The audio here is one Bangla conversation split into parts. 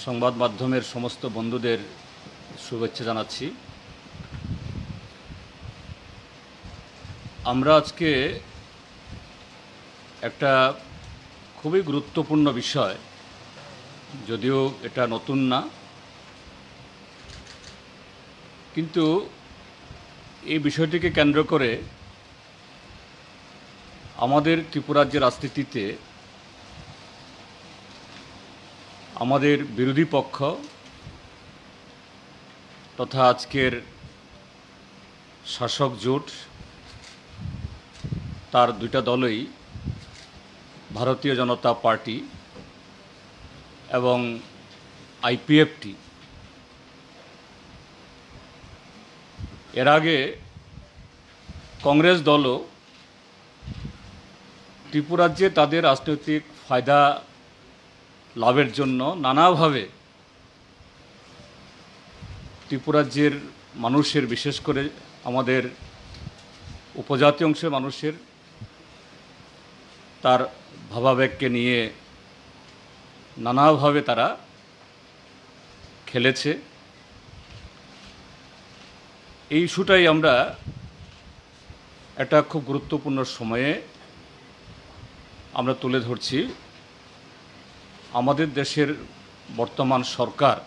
সংবাদ মাধ্যমের সমস্ত বন্ধুদের শুভেচ্ছা জানাচ্ছি। আমরা আজকে একটা খুবই গুরুত্বপূর্ণ বিষয়, যদিও এটা নতুন না, কিন্তু এই বিষয়টিকে কেন্দ্র করে আমাদের ত্রিপুরাজ্যের রাজনীতিতে আমাদের বিরোধী পক্ষ তথা আজকের শাসক জোট, তার দুইটা দলই ভারতীয় জনতা পার্টি এবং আইপিএফটি। এর আগে কংগ্রেস দলও ত্রিপুরাজ্যে তাদের রাজনৈতিক ফায়দা লাভের জন্য নানাভাবে ত্রিপুরাজ্যের মানুষের, বিশেষ করে আমাদের উপজাতি অংশের মানুষের, তার ভাবাবেগকে নিয়ে নানাভাবে তারা খেলেছে। এই ইস্যুটাই আমরা একটা খুব গুরুত্বপূর্ণ সময়ে আমরা তুলে ধরছি। আমাদের দেশের বর্তমান সরকার,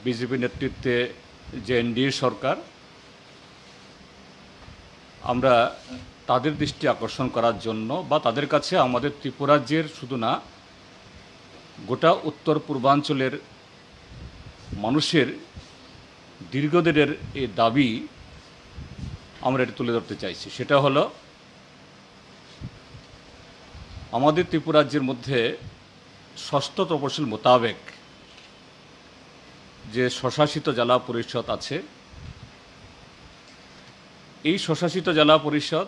বিজেপি নেতৃত্বে যে এনডিএ সরকার, আমরা তাদের দৃষ্টি আকর্ষণ করার জন্য বা তাদের কাছে আমাদের ত্রিপুরাজ্যের শুধু না, গোটা উত্তর পূর্বাঞ্চলের মানুষের দীর্ঘদিনের এই দাবি আমরা এটা তুলে ধরতে চাইছি। সেটা হলো, আমাদের ত্রিপুরাজ্যের মধ্যে ষষ্ঠ তফসিল মোতাবেক যে স্বশাসিত জেলা পরিষদ আছে, এই স্বশাসিত জেলা পরিষদ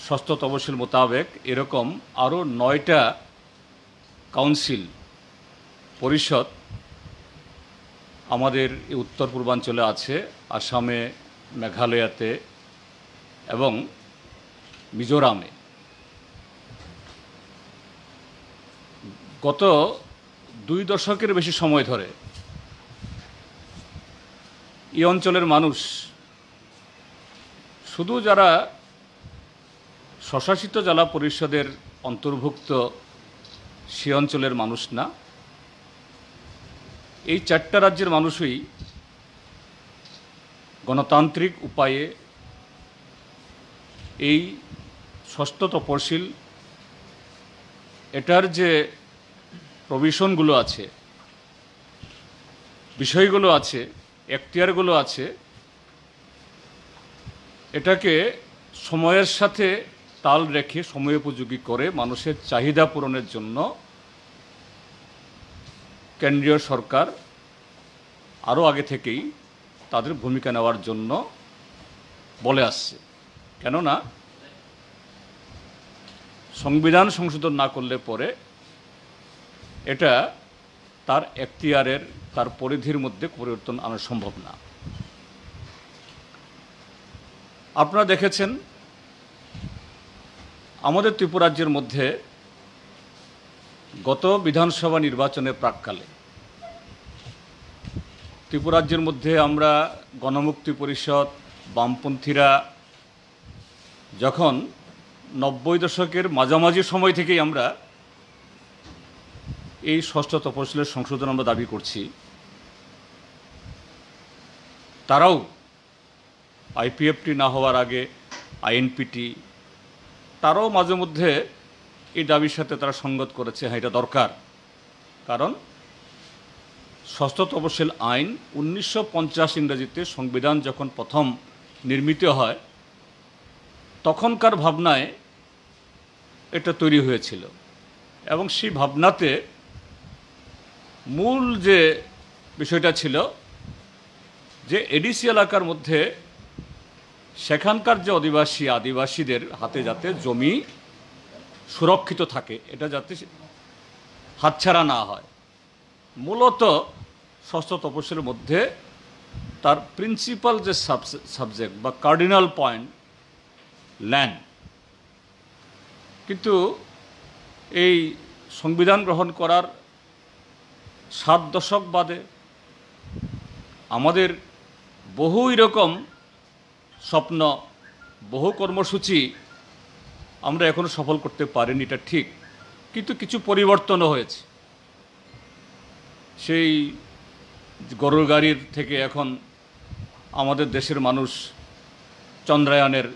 ষষ্ঠ তফসিল মোতাবেক এরকম আরও 9টা কাউন্সিল পরিষদ আমাদের এই উত্তর পূর্বাঞ্চলে আছে, আসামে, মেঘালয়াতে এবং মিজোরামে। গত 2 দশকের বেশি সময় ধরে এই অঞ্চলের মানুষ, শুধু যারা স্বশাসিত জেলা পরিষদের অন্তর্ভুক্ত সে অঞ্চলের মানুষ না, এই 4টা রাজ্যের মানুষই গণতান্ত্রিক উপায়ে এই ষষ্ঠ তফসিল, এটার যে প্রভিশনগুলো আছে, বিষয়গুলো আছে, এখতিয়ারগুলো আছে, এটাকে সময়ের সাথে তাল রেখে সময়োপযোগী করে মানুষের চাহিদা পূরণের জন্য কেন্দ্রীয় সরকার আরও আগে থেকেই তাদের ভূমিকা নেওয়ার জন্য বলে আসছে। কেননা সংবিধান সংশোধন না করলে পরে এটা তার এখতিয়ারের, তার পরিধির মধ্যে পরিবর্তন আনা সম্ভব না। আপনারা দেখেছেন আমাদের ত্রিপুরাজ্যের মধ্যে গত বিধানসভা নির্বাচনের প্রাক্কালে ত্রিপুরাজ্যের মধ্যে আমরা গণমুক্তি পরিষদ, বামপন্থীরা যখন 90 দশকের মাঝামাঝি সময় থেকেই আমরা এই ষষ্ঠ তফসিলের সংশোধন আমরা দাবি করছি, তারাও আইপিএফটি না হওয়ার আগে আইএনপিটি, তারাও মাঝে মধ্যে এই দাবির সাথে তারা সঙ্গত করেছে। হ্যাঁ, এটা দরকার। কারণ ষষ্ঠ তফসিল আইন 1950 ইংরেজিতে সংবিধান যখন প্রথম নির্মিত হয়, তখনকার ভাবনায় এটা তৈরি হয়েছিল এবং সেই ভাবনাতে মূল যে বিষয়টা ছিল যে এডিসি এলাকার মধ্যে সেখানকার যে আদিবাসীদের হাতে যাতে জমি সুরক্ষিত থাকে, এটা যাতে হাতছাড়া না হয়। মূলত ষষ্ঠ তফসিলের মধ্যে তার প্রিন্সিপাল যে সাবজেক্ট বা কার্ডিনাল পয়েন্ট, ল্যান্ড, কিন্তু এই সংবিধান গ্রহণ করার 7 দশক বাদে আমাদের বহু এরকম স্বপ্ন, বহু কর্মসূচি আমরা এখনো সফল করতে পারিনি, এটা ঠিক, কিন্তু কিছু পরিবর্তনও হয়েছে। সেই গরুর গাড়ির থেকে এখন আমাদের দেশের মানুষ চন্দ্রায়নের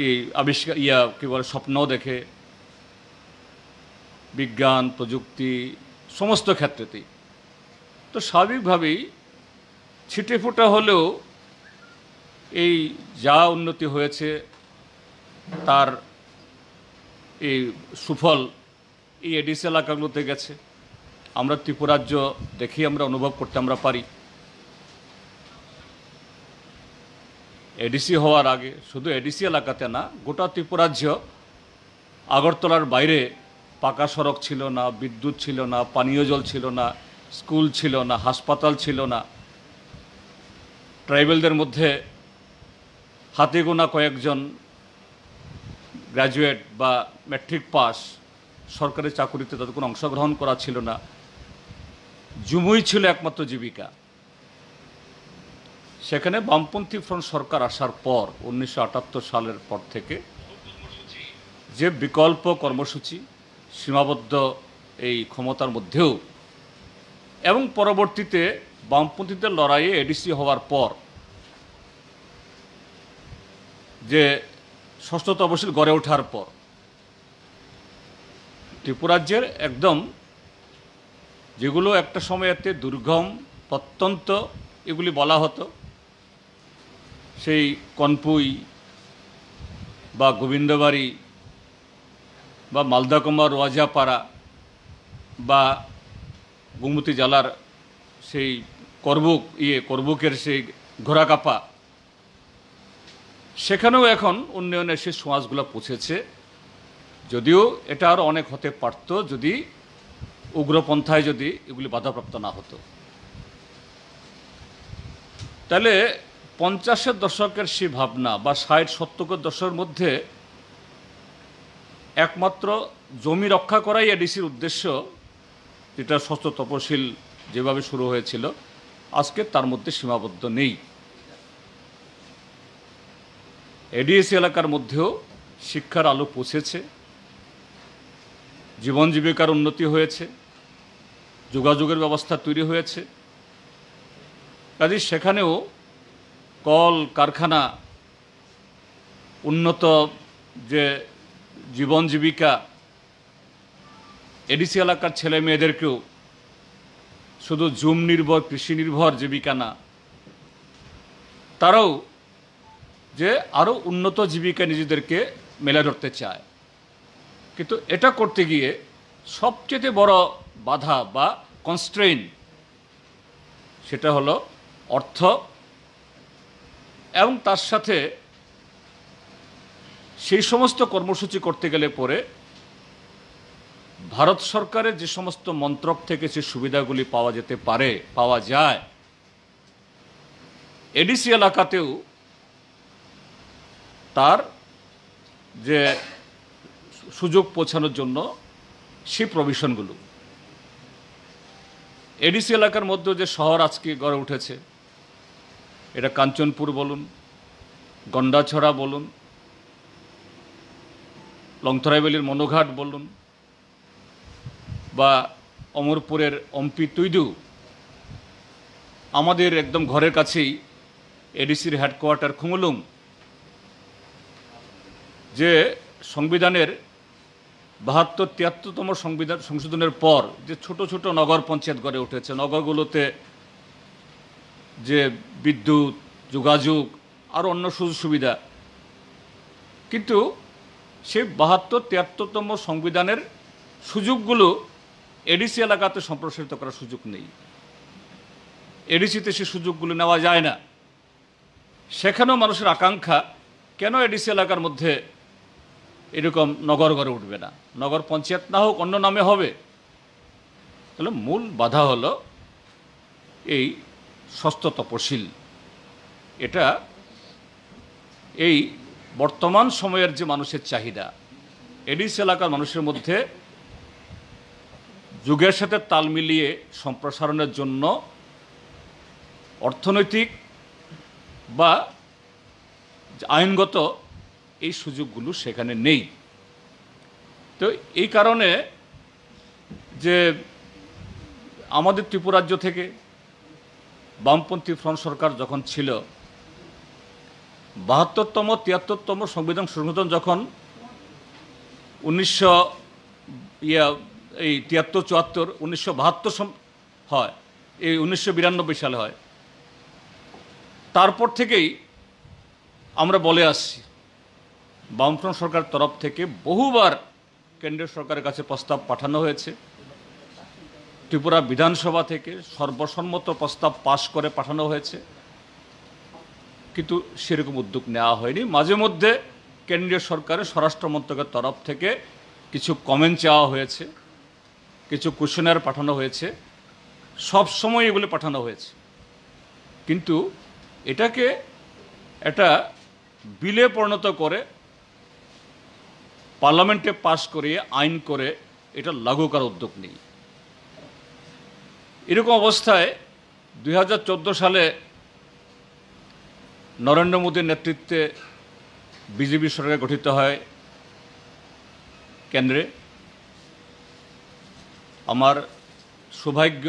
এই আবিষ্কার কী বলে স্বপ্নও দেখে, বিজ্ঞান প্রযুক্তি সমস্ত ক্ষেত্রেতেই। তো স্বাভাবিকভাবেই ছিটেফোঁটা হলেও এই যা উন্নতি হয়েছে তার এই সুফল এই এডিসি এলাকাগুলোতে গেছে। আমরা ত্রিপুরাজ্য দেখেই আমরা অনুভব করতে আমরা পারি। এডিসি হওয়ার আগে শুধু এডিসি এলাকাতে না, গোটা ত্রিপুরাজ্য আগরতলার বাইরে পাকা সড়ক ছিল না, বিদ্যুৎ ছিল না, পানীয় জল ছিল না, স্কুল ছিল না, হাসপাতাল ছিল না। ট্রাইবেলদের মধ্যে হাতে গোনা কয়েকজন গ্র্যাজুয়েট বা ম্যাট্রিক পাস, সরকারি চাকুরিতে তাদের কোনো অংশগ্রহণ করা ছিল না। জুমুই ছিল একমাত্র জীবিকা। সেখানে বামপন্থী ফ্রন্ট সরকার আসার পর 1978 সালের পর থেকে যে বিকল্প কর্মসূচি, সীমাবদ্ধ এই ক্ষমতার মধ্যেও, এবং পরবর্তীতে বামপন্থীদের লড়াইয়ে এডিসি হওয়ার পর যে ষষ্ঠ তফসিল গড়ে ওঠার পর ত্রিপুরাজ্যের একদম যেগুলো একটা সময়েতে দুর্গম প্রত্যন্ত এগুলি বলা হতো, সেই কনপুই বা গোবিন্দবাড়ি বা মালদাকুমা রোয়াজাপাড়া বা গোমতী জেলার সেই করবুকের সেই ঘোড়াকাপা, সেখানেও এখন উন্নয়নের সেই সমাজগুলো পৌঁছেছে। যদিও এটা আরও অনেক হতে পারত যদি উগ্রপন্থায় যদি এগুলি বাধাপ্রাপ্ত না হতো। তাহলে 50-এর দশকের সেই ভাবনা বা 60-70-এর দশকের মধ্যে একমাত্র জমি রক্ষা করাই এডিসির উদ্দেশ্য, যেটা ষষ্ঠ তপশিল যেভাবে শুরু হয়েছিল, আজকে তার মধ্যে সীমাবদ্ধ নেই। এডিসি এলাকার মধ্যেও শিক্ষার আলো পৌঁছেছে, জীবন জীবিকার উন্নতি হয়েছে, যোগাযোগের ব্যবস্থা তৈরি হয়েছে। কাজে সেখানেও কল কারখানা, উন্নত যে জীবন জীবিকা, এডিসি এলাকার ছেলে মেয়েদেরকেও শুধু জুম নির্ভর কৃষি নির্ভর জীবিকা না, তারাও যে আরও উন্নত জীবিকা নিজেদেরকে মেলে ধরতে চায়। কিন্তু এটা করতে গিয়ে সবচেয়ে বড় বাধা বা কনস্ট্রেইন সেটা হলো অর্থ, এবং তার সাথে সেই সমস্ত কর্মসূচি করতে গেলে পরে ভারত সরকারের যে সমস্ত মন্ত্রক থেকে যে সুবিধাগুলি পাওয়া যায়, এডিসি এলাকাতেও তার যে সুযোগ পৌঁছানোর জন্য সেই প্রভিশনগুলো। এডিসি এলাকার মধ্যে যে শহর আজকে গড়ে উঠেছে, এটা কাঞ্চনপুর বলুন, গন্ডাছড়া বলুন, লংথরাইবেলির মনোঘাট বলুন, বা অমরপুরের অম্পি তুইদু, আমাদের একদম ঘরের কাছেই এডিসির হেডকোয়ার্টার খুমুলুং, যে সংবিধানের 72-73তম সংবিধান সংশোধনের পর যে ছোট ছোট নগর পঞ্চায়েত গড়ে উঠেছে, নগরগুলোতে যে বিদ্যুৎ, যোগাযোগ আর অন্য সুযোগ সুবিধা, কিন্তু সেই 72-73তম সংবিধানের সুযোগগুলো এডিসি এলাকাতে সম্প্রসারিত করার সুযোগ নেই। এডিসিতে সে সুযোগগুলো নেওয়া যায় না। সেখানেও মানুষের আকাঙ্ক্ষা, কেন এডিসি এলাকার মধ্যে এরকম নগর গড়ে উঠবে না, নগর পঞ্চায়েত না হোক অন্য নামে হবে। তাহলে মূল বাধা হলো এই ষষ্ঠ তপশিল। এটা এই বর্তমান সময়ের যে মানুষের চাহিদা, এডিসি এলাকার মানুষের মধ্যে যুগের সাথে তাল মিলিয়ে সম্প্রসারণের জন্য অর্থনৈতিক বা আইনগত এই সুযোগগুলো সেখানে নেই। তো এই কারণে যে আমাদের ত্রিপুরা রাজ্য থেকে বামপন্থী ফ্রন্ট সরকার যখন ছিল, ৭২তম ৭৩তম সংবিধান সংশোধন যখন 1973-74 হয়, এই 1992 সালে হয়, তারপর থেকেই আমরা বলে আসছি, বামফ্রন্ট সরকার তরফ থেকে বহুবার কেন্দ্রীয় সরকারের কাছে প্রস্তাব পাঠানো হয়েছে। ত্রিপুরা বিধানসভা থেকে সর্বসম্মত প্রস্তাব পাশ করে পাঠানো হয়েছে, কিন্তু সেরকম উদ্যোগ নেওয়া হয়নি। মাঝে মধ্যে কেন্দ্রীয় সরকারের স্বরাষ্ট্র মন্ত্রকের তরফ থেকে কিছু কমেন্ট চাওয়া হয়েছে, কিছু কোশ্চেনার পাঠানো হয়েছে, সব সময় এগুলো পাঠানো হয়েছে, কিন্তু এটাকে একটা বিলে পরিণত করে পার্লামেন্টে পাশ করিয়ে আইন করে এটা লাগু করার উদ্যোগ নেই। এরকম অবস্থায় 2014 সালে নরেন্দ্র মোদীর নেতৃত্বে বিজেপি সরকার গঠিত হয় কেন্দ্রে। আমার সৌভাগ্য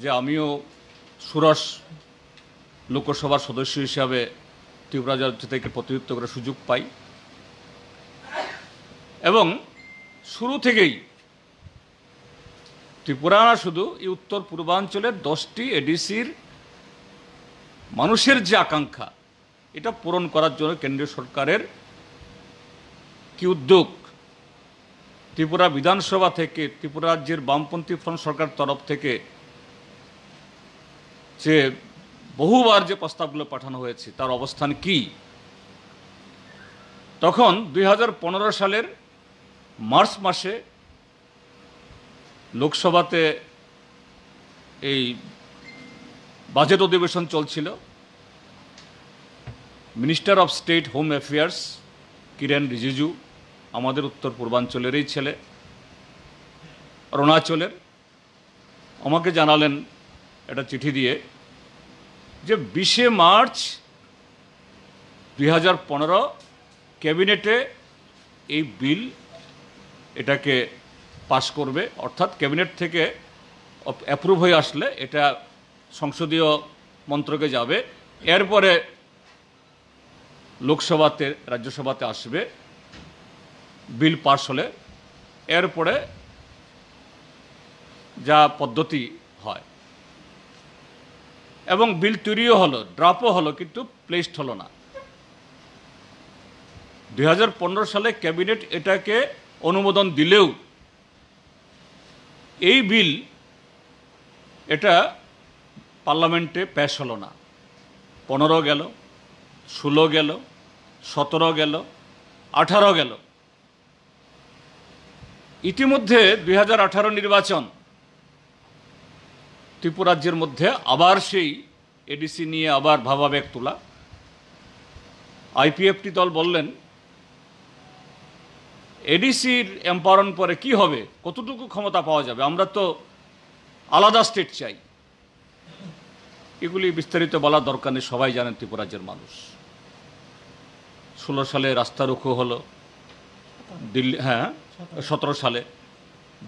যে আমিও ষোড়শ লোকসভার সদস্য হিসাবে ত্রিপুরা রাজ্য থেকে প্রতিনিধিত্ব করার সুযোগ পাই, এবং শুরু থেকেই ত্রিপুরা না শুধু এই উত্তর পূর্বাঞ্চলের 10টি এডিসির মানুষের যে আকাঙ্ক্ষা, এটা পূরণ করার জন্য কেন্দ্রীয় সরকারের কি উদ্যোগ, ত্রিপুরা বিধানসভা থেকে ত্রিপুরা রাজ্যের বামপন্থী ফ্রন্ট সরকার তরফ থেকে যে বহুবার যে প্রস্তাবগুলো পাঠানো হয়েছে তার অবস্থান কি। তখন 2015 সালের মার্চ মাসে লোকসভাতে এই বাজেট অধিবেশন চলছিল। Minister of state home affairs Kiren Rijiju, আমাদের উত্তর পূর্বাঞ্চলেরই ছেলে, অরুণাচলের, আমাকে জানালেন একটা চিঠি দিয়ে যে 20 মার্চ 2015 ক্যাবিনেটে এই বিল এটাকে পাশ করবে, অর্থাৎ ক্যাবিনেট থেকে অ্যাপ্রুভ হয়ে আসলে এটা সংসদীয় মন্ত্রকে যাবে, এরপরে লোকসভাতে রাজ্যসভাতে আসবে, বিল পাশ হলে এরপরে যা পদ্ধতি হয়, এবং বিল তৈরিও হলো, ড্রাফটও হলো, কিন্তু প্লেসড হলো না। 2015 সালে ক্যাবিনেট এটাকে অনুমোদন দিলেও এই বিল এটা পার্লামেন্টে পেশ হলো না। 15 গেল, 16 গেল, 17 গেল, 18 গেল। ইতিমধ্যে 2018 নির্বাচন, ত্রিপুরা রাজ্যের মধ্যে আবার সেই এডিসি নিয়ে আবার ভাবাবেগ তোলা। আইপিএফটি দল বললেন এডিসির এম্পাওয়ারমেন্ট পরে কি হবে, কতটুকু ক্ষমতা পাওয়া যাবে, আমরা তো আলাদা স্টেট চাই। এগুলি বিস্তারিত বলার দরকার নেই, সবাই জানেন ত্রিপুরা রাজ্যের মানুষ। 16 সালে রাস্তা রুখো হলো দিল্লি, 17 সালে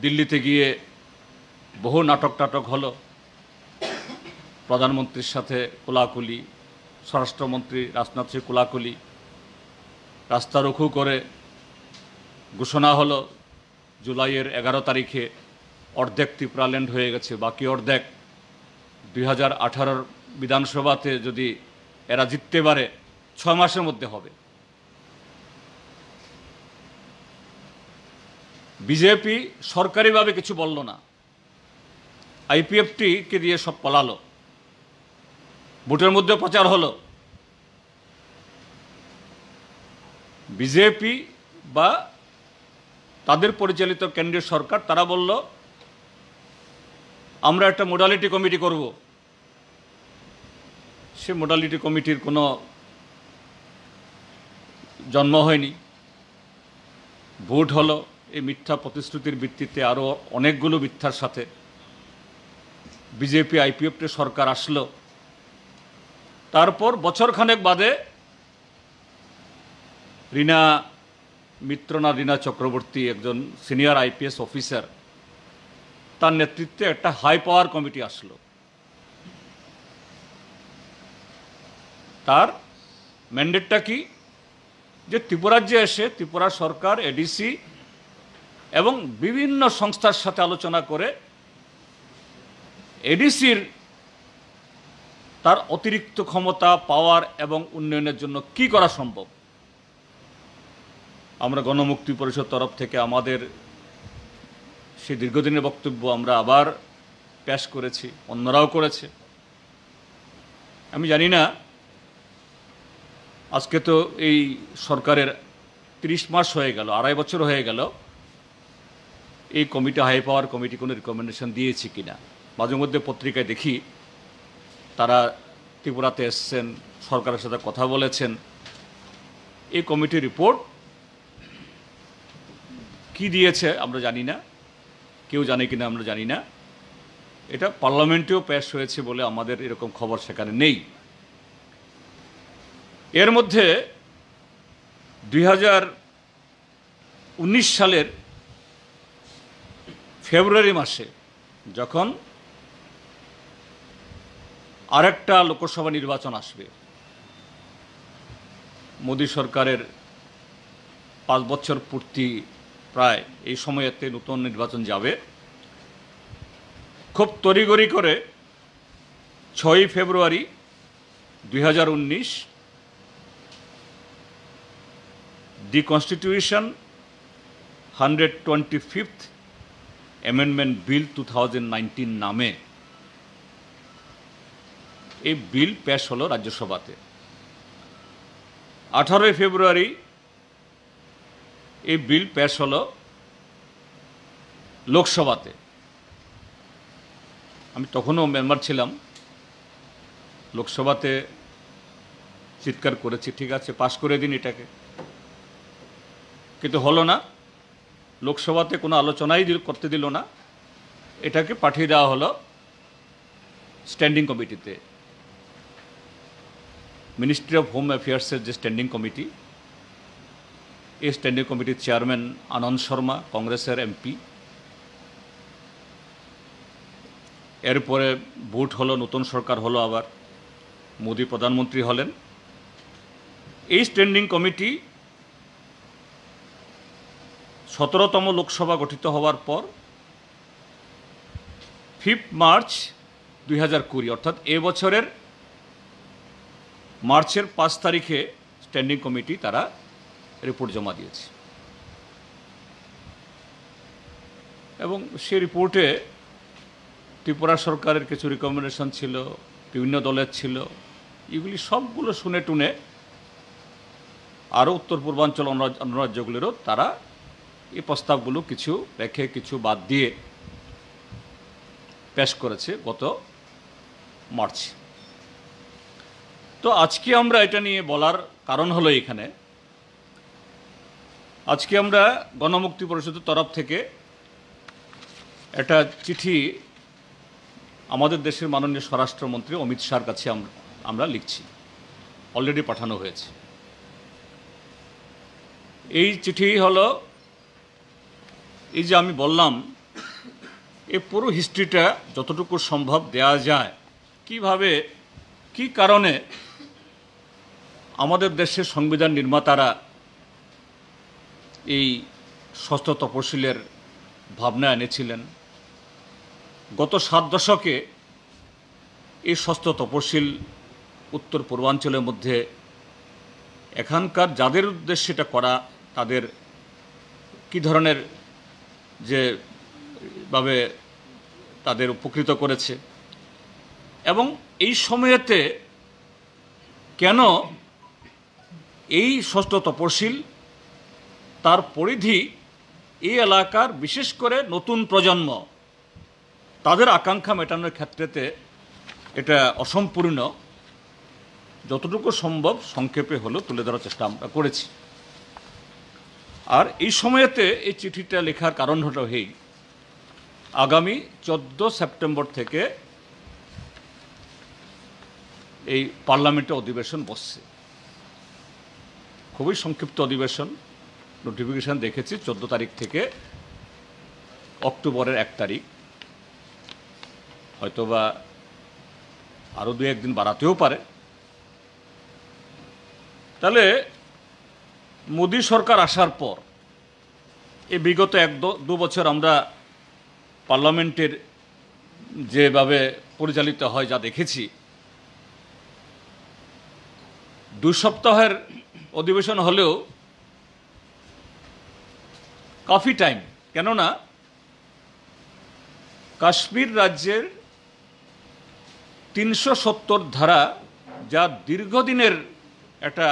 দিল্লিতে গিয়ে বহু নাটক হলো, প্রধানমন্ত্রীর সাথে কোলাকুলি, স্বরাষ্ট্রমন্ত্রী রাজনাথ সিং কোলাকুলি, রাস্তা রুখু করে ঘোষণা হলো জুলাইয়ের 11 তারিখে অর্ধেক ত্রিপুরাল্যান্ড হয়ে গেছে, বাকি অর্ধেক 2018 বিধানসভাতে যদি এরা জিততে পারে 6 মাসের মধ্যে হবে। বিজেপি সরকারিভাবে কিছু বলল না, আইপিএফটিকে দিয়ে সব পলালো, ভোটের মধ্যে প্রচার হলো। বিজেপি বা তাদের পরিচালিত কেন্দ্রীয় সরকার তারা বলল আমরা একটা মোডালিটি কমিটি করব। সে মোডালিটি কমিটির কোনো জন্ম হয়নি। ভোট হলো, এই মিথ্যা প্রতিশ্রুতির ভিত্তিতে আরও অনেকগুলো মিথ্যার সাথে বিজেপি আইপিএফটি সরকার আসলো। তারপর বছরখানেক বাদে রীনা চক্রবর্তী, একজন সিনিয়র আইপিএস অফিসার, তার নেতৃত্বে একটা হাই পাওয়ার কমিটি আসলো। তার ম্যান্ডেটটা কি? যে ত্রিপুরাজ্যে এসে ত্রিপুরা সরকার, এডিসি এবং বিভিন্ন সংস্থার সাথে আলোচনা করে এডিসির তার অতিরিক্ত ক্ষমতা, পাওয়ার এবং উন্নয়নের জন্য কি করা সম্ভব। আমরা গণমুক্তি পরিষদ তরফ থেকে আমাদের সেই দীর্ঘদিনের বক্তব্য আমরা আবার পেশ করেছি, অন্যরাও করেছে। আমি জানি না, আজকে তো এই সরকারের 30 মাস হয়ে গেল, 2.5 বছর হয়ে গেল, এই কমিটি, হাই পাওয়ার কমিটি কোনো রিকমেন্ডেশন দিয়েছে কিনা। মাঝে মধ্যে পত্রিকায় দেখি তারা ত্রিপুরাতে এসছেন, সরকারের সাথে কথা বলেছেন। এই কমিটির রিপোর্ট কি দিয়েছে আমরা জানি না, কেউ জানে কিনা আমরা জানি না। এটা পার্লামেন্টেও পেশ হয়েছে বলে আমাদের এরকম খবর সেখানে নেই। এর মধ্যে 2019 সালের ফেব্রুয়ারি মাসে যখন আরেকটা লোকসভা নির্বাচন আসবে, মোদী সরকারের 5 বছর পূর্তি প্রায়, এই সময়েতে নতুন নির্বাচন যাবে, খুব তড়িঘড়ি করে 6 ফেব্রুয়ারি 2019 the constitution 125th amendment bill 2019 নামে এই বিল পেশ হলো রাজ্যসভাতে। 18 ফেব্রুয়ারি এই বিল পেশ হলো লোকসভাতে। আমি তখনও মেম্বার ছিলাম, লোকসভাতে চিৎকার করেছি, ঠিক আছে পাশ করে দিন এটাকে, কিন্তু হলো না। লোকসভাতে কোনো আলোচনাই করতে দিল না, এটাকে পাঠিয়ে দেওয়া হলো স্ট্যান্ডিং কমিটিতে। মিনিস্ট্রি অফ হোম অ্যাফেয়ার্সের যে স্ট্যান্ডিং কমিটি, এই স্ট্যান্ডিং কমিটির চেয়ারম্যান আনন্দ শর্মা, কংগ্রেসের এমপি। এরপরে ভোট হলো, নতুন সরকার হলো, আবার মোদী প্রধানমন্ত্রী হলেন। এই স্ট্যান্ডিং কমিটি 17তম লোকসভা গঠিত হওয়ার পর 5 মার্চ 2020, অর্থাৎ এবছরের মার্চের 5 তারিখে স্ট্যান্ডিং কমিটি তারা রিপোর্ট জমা দিয়েছে। এবং সেই রিপোর্টে ত্রিপুরা সরকারের কিছু রিকমেন্ডেশন ছিল, বিভিন্ন দলের ছিল, এগুলি সবগুলো শুনে টুনে আরও উত্তর পূর্বাঞ্চল অন্য রাজ্যগুলিরও তারা এই প্রস্তাবগুলো কিছু রেখে কিছু বাদ দিয়ে পেশ করেছে গত মার্চে। তো আজকে আমরা এটা নিয়ে বলার কারণ হলো, এখানে আজকে আমরা গণমুক্তি পরিষদের তরফ থেকে একটা চিঠি আমাদের দেশের মাননীয় স্বরাষ্ট্রমন্ত্রী অমিত শাহর কাছে আমরা লিখছি, অলরেডি পাঠানো হয়েছে। এই চিঠি হলো, এই যে আমি বললাম, এই পুরো হিস্ট্রিটা যতটুকু সম্ভব দেয়া যায়, কিভাবে, কি কারণে আমাদের দেশের সংবিধান নির্মাতারা এই ষষ্ঠ তপশিলের ভাবনা এনেছিলেন। গত 7 দশকে এই ষষ্ঠ তপশিল উত্তর পূর্বাঞ্চলের মধ্যে এখানকার যাদের উদ্দেশ্যে এটা করা, তাদের কি ধরনের যে ভাবে তাদের উপকৃত করেছে, এবং এই সময়েতে কেন এই ষষ্ঠ তপশিল, তার পরিধি এই এলাকার বিশেষ করে নতুন প্রজন্ম, তাদের আকাঙ্ক্ষা মেটানোর ক্ষেত্রেতে এটা অসম্পূর্ণ, যতটুকু সম্ভব সংক্ষেপে হলো তুলে ধরার চেষ্টা আমরা করেছি। আর এই সময়েতে এই চিঠিটা লেখার কারণ হলো এই, আগামী 14 সেপ্টেম্বর থেকে এই পার্লামেন্টে অধিবেশন বসছে। খুবই সংক্ষিপ্ত অধিবেশন, নোটিফিকেশন দেখেছি 14 তারিখ থেকে অক্টোবরের 1 তারিখ, হয়তোবা আরও 2-1 দিন বাড়াতেও পারে। তাহলে মোদী সরকার আসার পর এই বিগত 1-2 বছর আমরা পার্লামেন্টের যেভাবে পরিচালিত হয় যা দেখেছি, 2 সপ্তাহের অধিবেশন হলেও কাফি টাইম, কেননা কাশ্মীর রাজ্যের 370 ধারা, যা দীর্ঘদিনের একটা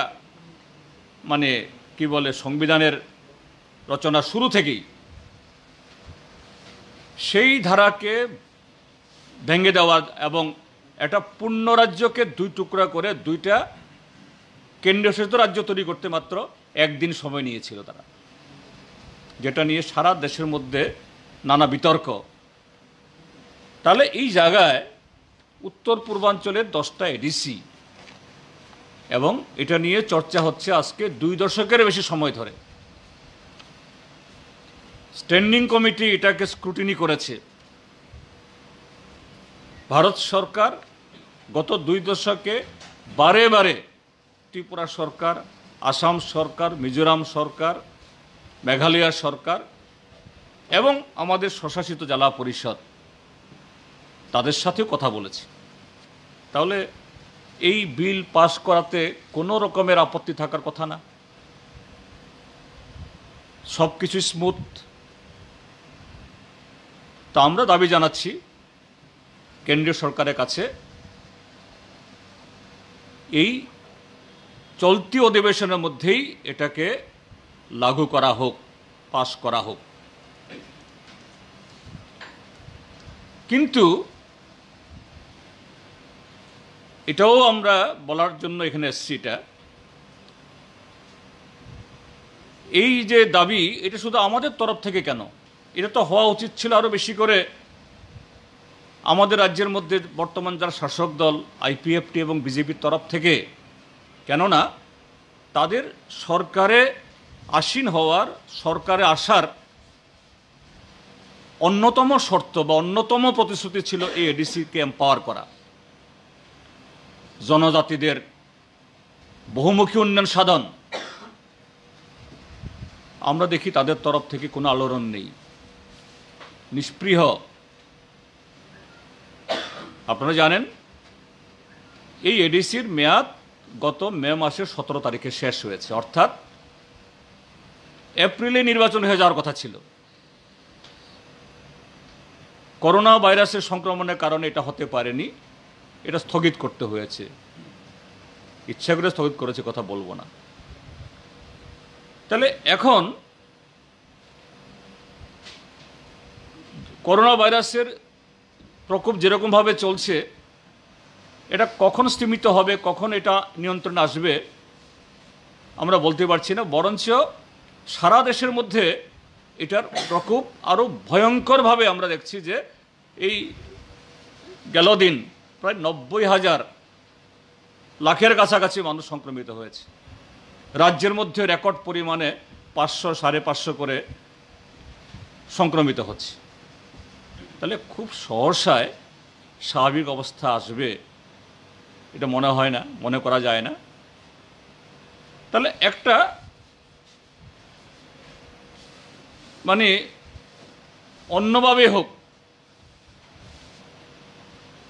মানে কি বলে সংবিধানের রচনা শুরু থেকেই, সেই ধারাকে ভেঙে দেওয়া এবং একটা পূর্ণ রাজ্যকে 2 টুকরা করে 2টা কেন্দ্রশাসিত রাজ্য তৈরি করতে মাত্র 1 দিন সময় নিয়েছিল তারা, যেটা নিয়ে সারা দেশের মধ্যে নানা বিতর্ক। তাহলে এই জায়গায় উত্তর পূর্বাঞ্চলের 10টা এডিসি, এবং এটা নিয়ে চর্চা হচ্ছে আজকে 2 দশকের বেশি সময় ধরে। স্ট্যান্ডিং কমিটি এটাকে স্ক্রুটিনি করেছে। ভারত সরকার গত 2 দশকে বারে বারে ত্রিপুরা সরকার, আসাম সরকার, মিজোরাম সরকার, মেঘালয় সরকার এবং আমাদের স্বশাসিত জেলা পরিষদ তাদের সাথেও কথা বলেছে। তাহলে এই বিল পাস করাতে কোনো রকমের আপত্তি থাকার কথা না, সব কিছু স্মুথ। তা আমরা দাবি জানাচ্ছি কেন্দ্রীয় সরকারের কাছে, এই চলতি অধিবেশনের মধ্যেই এটাকে লাগু করা হোক, পাস করা হোক। কিন্তু এটাও আমরা বলার জন্য এখানে এসেছি, এই যে দাবি, এটা শুধু আমাদের তরফ থেকে কেন, এটা তো হওয়া উচিত ছিল আরও বেশি করে আমাদের রাজ্যের মধ্যে বর্তমান যারা শাসক দল আইপিএফটি এবং বিজেপির তরফ থেকে। কেননা তাদের সরকারে আসীন হওয়ার, সরকারে আসার অন্যতম শর্ত বা অন্যতম প্রতিশ্রুতি ছিল এই এডিসিকে এম্পাওয়ার করা, জনজাতিদের বহুমুখী উন্নয়ন সাধন। আমরা দেখি তাদের তরফ থেকে কোনো আলোড়ন নেই, নিষ্পৃহ। আপনারা জানেন এই এডিসির মেয়াদ গত মে মাসের 17 তারিখে শেষ হয়েছে, অর্থাৎ এপ্রিলে নির্বাচন হয়ে যাওয়ার কথা ছিল। করোনা ভাইরাসের সংক্রমণের কারণে এটা হতে পারেনি, এটা স্থগিত করতে হয়েছে। ইচ্ছা করে স্থগিত করেছে কথা বলবো না। তাহলে এখন করোনা ভাইরাসের প্রকোপ যেরকমভাবে চলছে, এটা কখন স্তীমিত হবে, কখন এটা নিয়ন্ত্রণে আসবে আমরা বলতে পারছি না। বরঞ্চ সারা দেশের মধ্যে এটার প্রকোপ আরও ভয়ঙ্করভাবে আমরা দেখছি যে এই গেল দিন প্রায় 90,000 লাখের কাছাকাছি মানুষ সংক্রমিত হয়েছে। রাজ্যের মধ্যে রেকর্ড পরিমাণে 500-550 করে সংক্রমিত হচ্ছে। তাহলে খুব সহসায় স্বাভাবিক অবস্থা আসবে এটা মনে হয় না, মনে করা যায় না। তাহলে একটা মানে অন্যভাবে হোক,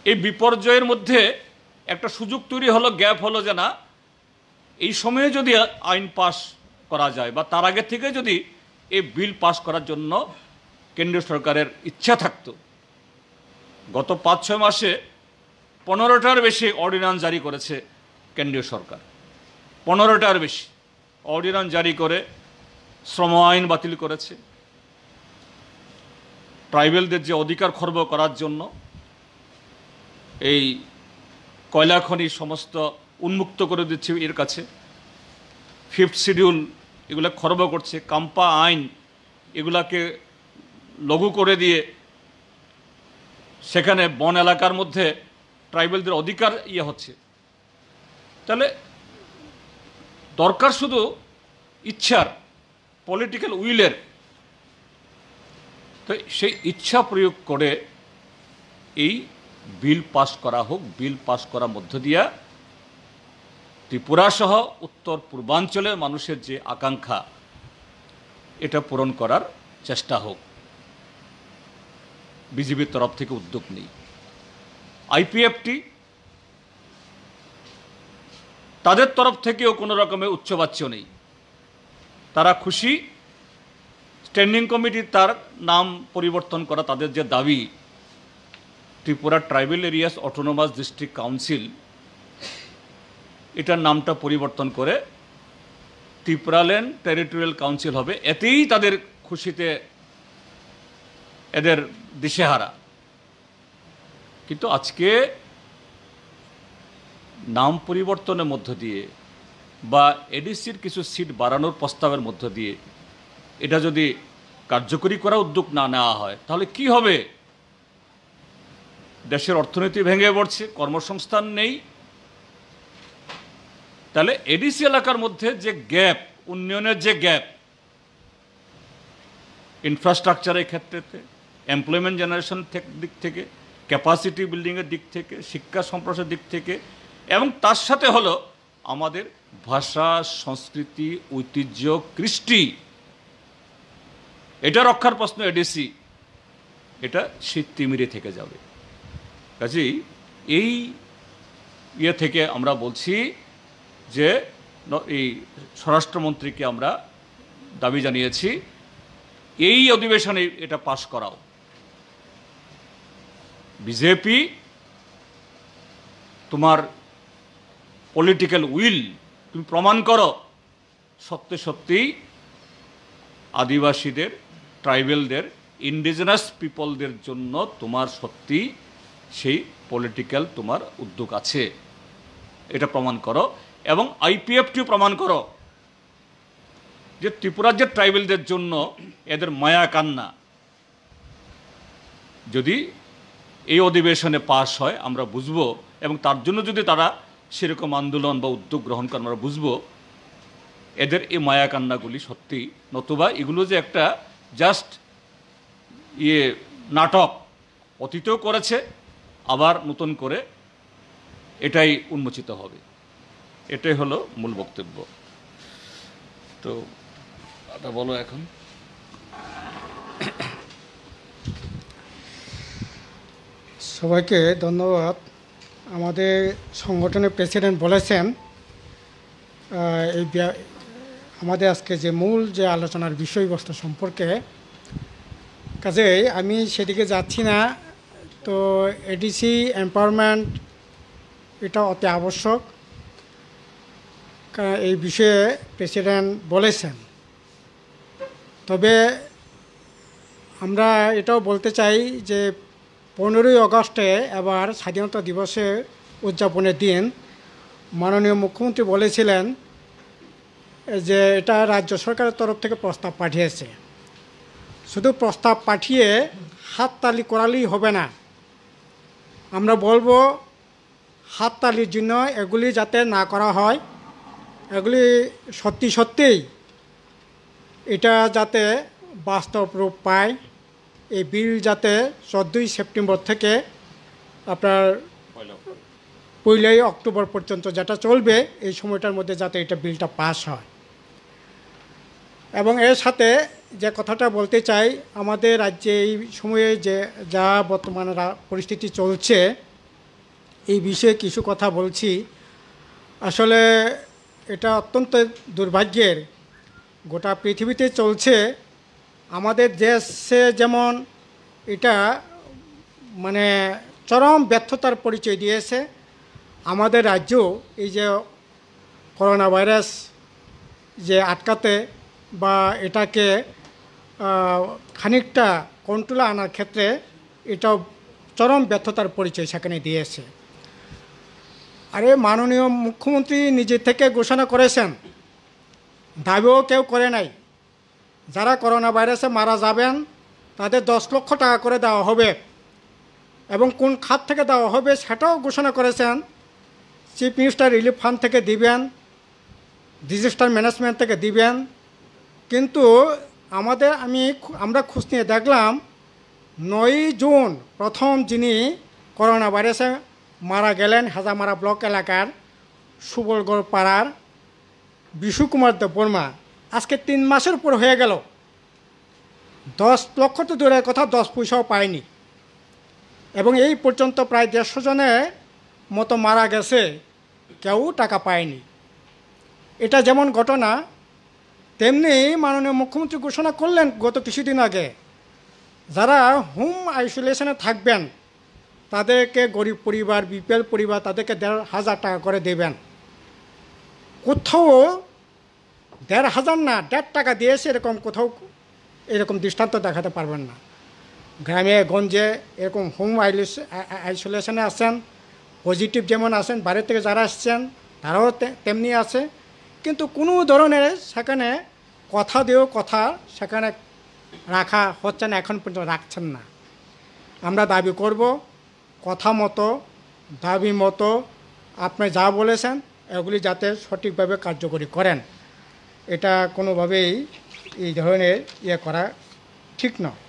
এই বিপর্যয়ের মধ্যে একটা সুযোগ তৈরি হলো, গ্যাপ হলো যে না, এই সময়ে যদি আইন পাস করা যায় বা তার আগে থেকে যদি এই বিল পাস করার জন্য কেন্দ্রীয় সরকারের ইচ্ছা থাকতো। গত 5-6 মাসে 15টার বেশি অর্ডিন্যান্স জারি করেছে কেন্দ্রীয় সরকার, 15টার বেশি অর্ডিন্যান্স জারি করে শ্রম আইন বাতিল করেছে, ট্রাইবেলদের যে অধিকার খর্ব করার জন্য এই কয়লা খনি সমস্ত উন্মুক্ত করে দিচ্ছে এর কাছে, 5th শিডিউল এগুলা খর্ব করছে, কাম্পা আইন এগুলাকে লঘু করে দিয়ে সেখানে বন এলাকার মধ্যে ট্রাইবেলদের অধিকার হচ্ছে। তাহলে দরকার শুধু ইচ্ছার, পলিটিক্যাল উইলের। তো সেই ইচ্ছা প্রয়োগ করে এই বিল পাস করা হোক, বিল পাস করার মধ্য দিয়া ত্রিপুরা সহ উত্তর পূর্বাঞ্চলের মানুষের যে আকাঙ্ক্ষা এটা পূরণ করার চেষ্টা হোক। বিজেপির তরফ থেকে উদ্যোগ নেই। আইপিএফটি তাদের তরফ থেকেও কোনো রকমের উচ্চবাচ্য নেই। তারা খুশি স্ট্যান্ডিং কমিটি তার নাম পরিবর্তন করা, তাদের যে দাবি Tripura tribal areas autonomous district council, এটার নামটা পরিবর্তন করে ত্রিপুরাল্যান্ড টেরিটোরিয়াল কাউন্সিল হবে, এতেই তাদের খুশিতে এদের দিশেহারা। কিন্তু আজকে নাম পরিবর্তনের মধ্য দিয়ে বা এডিসির কিছু সিট বাড়ানোর প্রস্তাবের মধ্য দিয়ে এটা যদি কার্যকরী করা উদ্যোগ না নেওয়া হয় তাহলে কি হবে? দেশের অর্থনীতি ভেঙে পড়ছে, কর্মসংস্থান নেই। তাহলে এডিসি এলাকার মধ্যে যে গ্যাপ, উন্নয়নের যে গ্যাপ, ইনফ্রাস্ট্রাকচারের ক্ষেত্রে, এমপ্লয়মেন্ট জেনারেশন দিক থেকে, ক্যাপাসিটি বিল্ডিংয়ের দিক থেকে, শিক্ষা সম্প্রসারের দিক থেকে, এবং তার সাথে হলো আমাদের ভাষা, সংস্কৃতি, ঐতিহ্য, কৃষ্টি, এটা রক্ষার প্রশ্ন এডিসি, এটা শীত তিমিরে থেকে যাবে। কাজেই এই থেকে আমরা বলছি যে এই স্বরাষ্ট্রমন্ত্রীকে আমরা দাবি জানিয়েছি এই অধিবেশনে এটা পাশ করাও। বিজেপি তোমার পলিটিক্যাল উইল তুমি প্রমাণ করো, সত্যি সত্যিই আদিবাসীদের, ট্রাইবেলদের, ইন্ডিজিনাস পিপলদের জন্য তোমার সত্যি সেই পলিটিক্যাল তোমার উদ্যোগ আছে, এটা প্রমাণ করো। এবং আইপিএফটিও প্রমাণ করো যে ত্রিপুরার যে ট্রাইবেলদের জন্য এদের মায়া কান্না যদি এই অধিবেশনে পাশ হয় আমরা বুঝবো, এবং তার জন্য যদি তারা সেরকম আন্দোলন বা উদ্যোগ গ্রহণ করে আমরা বুঝবো এদের এই মায়া কান্নাগুলি সত্যি, নতুবা এগুলো যে একটা জাস্ট নাটক, অতীতেও করেছে, আবার নতুন করে এটাই উন্মোচিত হবে। এটাই হলো মূল বক্তব্য। তো এটা বলো এখন। সবাইকে ধন্যবাদ। আমাদের সংগঠনের প্রেসিডেন্ট বলেছেন আমাদের আজকে যে মূল যে আলোচনার বিষয়বস্তু সম্পর্কে, কাজেই আমি সেদিকে যাচ্ছি না। তো এডিসি এম্পাওয়ারমেন্ট এটা অতি আবশ্যক, এই বিষয়ে প্রেসিডেন্ট বলেছেন। তবে আমরা এটাও বলতে চাই যে 15ই আগস্টে এবার স্বাধীনতা দিবসে উদযাপনের দিন মাননীয় মুখ্যমন্ত্রী বলেছিলেন যে এটা রাজ্য সরকারের তরফ থেকে প্রস্তাব পাঠিয়েছে। শুধু প্রস্তাব পাঠিয়ে হাততালি করালেই হবে না, আমরা বলবো হাততালির জন্য এগুলি যাতে না করা হয়, এগুলি সত্যি সত্যিই এটা যাতে বাস্তব রূপ পায়। এই বিল যাতে 14ই সেপ্টেম্বর থেকে আপনার 1ই অক্টোবর পর্যন্ত যেটা চলবে এই সময়টার মধ্যে যাতে এটা বিলটা পাস হয়। এবং এর সাথে যে কথাটা বলতে চাই, আমাদের রাজ্যে এই সময়ে যে যা বর্তমানে পরিস্থিতি চলছে এই বিষয়ে কিছু কথা বলছি। আসলে এটা অত্যন্ত দুর্ভাগ্যের, গোটা পৃথিবীতে চলছে। আমাদের দেশে যেমন এটা মানে চরম ব্যর্থতার পরিচয় দিয়েছে, আমাদের রাজ্য এই যে করোনা ভাইরাস যে আটকাতে বা এটাকে খানিকটা কন্ট্রোলে আনার ক্ষেত্রে এটাও চরম ব্যর্থতার পরিচয় সেখানে দিয়েছে। আরে মাননীয় মুখ্যমন্ত্রী নিজে থেকে ঘোষণা করেছেন দাবিও কেউ করে নাই। যারা করোনা ভাইরাসে মারা যাবেন তাদের 10 লক্ষ টাকা করে দেওয়া হবে, এবং কোন খাত থেকে দেওয়া হবে সেটাও ঘোষণা করেছেন। চিফ মিনিস্টার রিলিফ ফান্ড থেকে দিবেন, ডিজাস্টার ম্যানেজমেন্ট থেকে দিবেন। কিন্তু আমরা খোঁজ নিয়ে দেখলাম 9 জুন প্রথম যিনি করোনা ভাইরাসে মারা গেলেন হাজামারা ব্লক এলাকার সুবলগড় পাড়ার বিশু কুমার দেববর্মা। আজকে 3 মাসের উপর হয়ে গেল, 10 লক্ষ তো দূরের কথা, 10 পয়সাও পায়নি। এবং এই পর্যন্ত প্রায় 150 জনের মতো মারা গেছে, কেউ টাকা পায়নি। এটা যেমন ঘটনা, তেমনি মাননীয় মুখ্যমন্ত্রী ঘোষণা করলেন গত কিছুদিন আগে, যারা হোম আইসোলেশনে থাকবেন তাদেরকে গরিব পরিবার, বিপিএল পরিবার, তাদেরকে 1,500 টাকা করে দেবেন। কোথাও 1,500 না, 1.5 টাকা দিয়েছে এরকম কোথাও এরকম দৃষ্টান্ত দেখাতে পারবেন না। গ্রামে গঞ্জে এরকম হোম আইসোলেশনে আছেন, পজিটিভ যেমন আছেন, বাইরে থেকে যারা আসছেন তারাও তেমনি আছে, কিন্তু কোনো ধরনের সেখানে কথা দিয়েও কথা সেখানে রাখা হচ্ছে না, এখন পর্যন্ত রাখছেন না। আমরা দাবি করব, কথা মতো, দাবি মতো আপনি যা বলেছেন এগুলি যাতে সঠিকভাবে কার্যকরী করেন। এটা কোনোভাবেই এই ধরনের করা ঠিক নয়।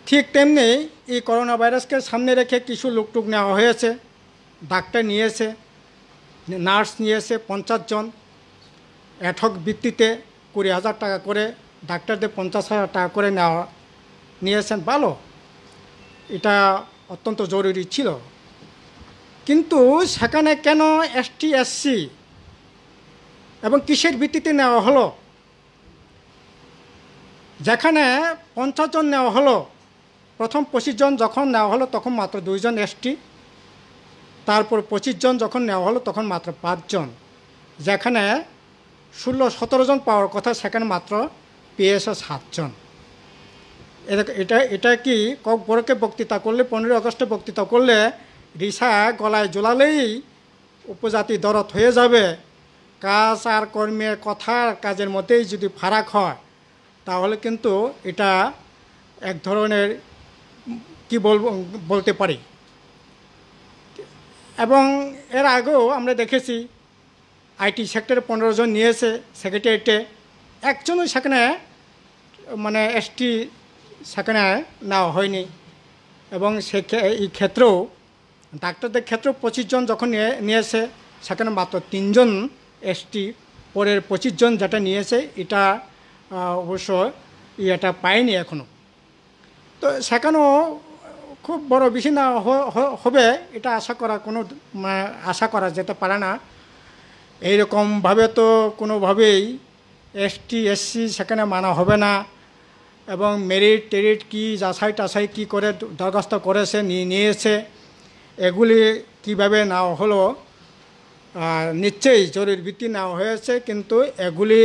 ঠিক তেমনি এই করোনা ভাইরাসকে সামনে রেখে কিছু লোকটুক নেওয়া হয়েছে, ডাক্তার নিয়েছে, নার্স নিয়েছে 50 জন, অ্যাডহক ভিত্তিতে 20,000 টাকা করে, ডাক্তারদের 50,000 টাকা করে নিয়েছেন। ভালো, এটা অত্যন্ত জরুরি ছিল। কিন্তু সেখানে কেন এসটি এসসি এবং কিসের ভিত্তিতে নেওয়া হলো? যেখানে 50 জন নেওয়া হলো, প্রথম 25 জন যখন নেওয়া হলো তখন মাত্র 2 জন এসটি, তারপর 25 জন যখন নেওয়া হলো তখন মাত্র 5 জন, যেখানে 16-17 জন পাওয়ার কথা সেখানে মাত্র পেয়েছে 7 জন। এটা কি বড়কে বক্তৃতা করলে, 15 আগস্টে বক্তৃতা করলে রিসা গলায় জ্বলালেই উপজাতি দরদ হয়ে যাবে? কাজ আর কর্মের কথার কাজের মধ্যেই যদি ফারাক হয় তাহলে কিন্তু এটা এক ধরনের কি বলতে পারি। এবং এর আগেও আমরা দেখেছি আইটি সেক্টরে 15 জন নিয়েছে, সেক্রেটারিয়েটে একজনও সেখানে মানে এসটি সেখানে নেওয়া হয়নি। এবং এই ক্ষেত্রেও ডাক্তারদের ক্ষেত্রেও 25 জন যখন নিয়েছে সেখানে মাত্র 3 জন এসটি, পরের 25 জন যেটা নিয়েছে এটা অবশ্য এটা পায়নি এখনও। তো সেখানেও খুব বড় বিষয় না হবে এটা আশা করা যেতে পারে না। এইরকমভাবে তো কোনোভাবেই এসটি এসসি সেখানে মানা হবে না। এবং মেরিট টেরিট কি যাচাই টাছাই কী করে দরখাস্ত করেছে নিয়েছে এগুলি কিভাবে নেওয়া হলো, নিশ্চয়ই জরুরি ভিত্তি নেওয়া হয়েছে, কিন্তু এগুলি